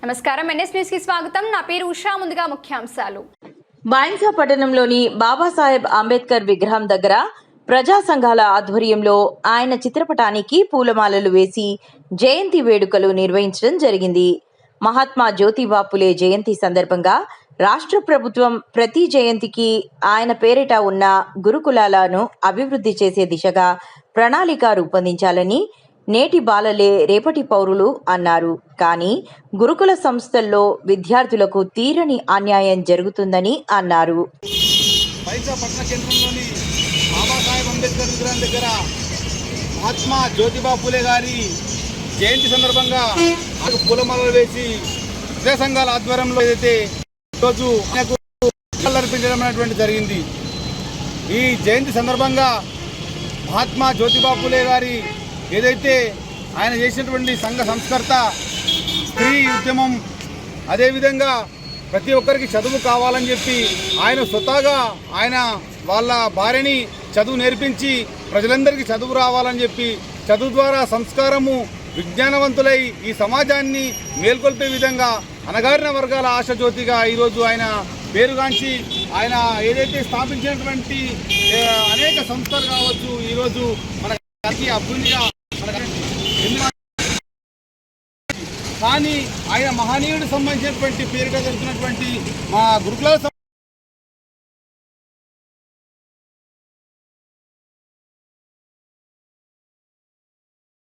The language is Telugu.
నమస్కారం ఎన్ఎస్ న్యూస్ కి స్వాగతం. నా పేరు ఉషా. ముందుగా ముఖ్యాంశాలు. బైన్సా పట్టణంలోని బాబాసాహెబ్ అంబేద్కర్ విగ్రహం దగ్గర ప్రజా సంఘాల ఆధ్వర్యంలో ఆయన చిత్రపటానికి పూలమాలలు వేసి జయంతి వేడుకలు నిర్వహించడం జరిగింది. మహాత్మా జ్యోతిబా ఫులే జయంతి సందర్భంగా రాష్ట్ర ప్రభుత్వం ప్రతి జయంతికి ఆయన పేరిట ఉన్న గురుకులాలను అభివృద్ధి చేసే దిశగా ప్రణాళిక రూపొందించాలని నేటి బాలలే రేపటి పౌరులు అన్నారు. కానీ గురుకుల సంస్థల్లో విద్యార్థులకు తీరని అన్యాయం జరుగుతుందని అన్నారు. బైన్సా పట్టణ కేంద్రంలోని బాబాసాహెబ్ అంబేద్కర్ విగ్రహం దగ్గర మహాత్మా జ్యోతిబా ఫులే గారి జయంతి సందర్భంగా పూలమాలలు వేసి విద్యా సంఘాల ఆధ్వర్యంలో ఏదైతే ఈరోజు అర్పించడం అనేటువంటి జరిగింది. ఈ జయంతి సందర్భంగా మహాత్మా జ్యోతిబా ఫులే గారి ఏదైతే ఆయన చేసినటువంటి సంఘ సంస్కర్త, స్త్రీ ఉద్యమం, అదేవిధంగా ప్రతి ఒక్కరికి చదువు కావాలని చెప్పి ఆయన స్వతహాగా ఆయన వాళ్ళ భార్యని చదువు నేర్పించి ప్రజలందరికీ చదువు రావాలని చెప్పి చదువు ద్వారా సంస్కారము విజ్ఞానవంతులై ఈ సమాజాన్ని మేల్కొల్పే విధంగా అణగారిన వర్గాల ఆశజ్యోతిగా ఈరోజు ఆయన పేరుగాంచి ఆయన ఏదైతే స్థాపించినటువంటి అనేక సంస్థలు కావచ్చు ఈరోజు మనకి అభివృద్ధిగా కానీ ఆయన మహనీయుడికి సంబంధించినటువంటి పేరిట జరుగుతున్నటువంటి మా గురుకుల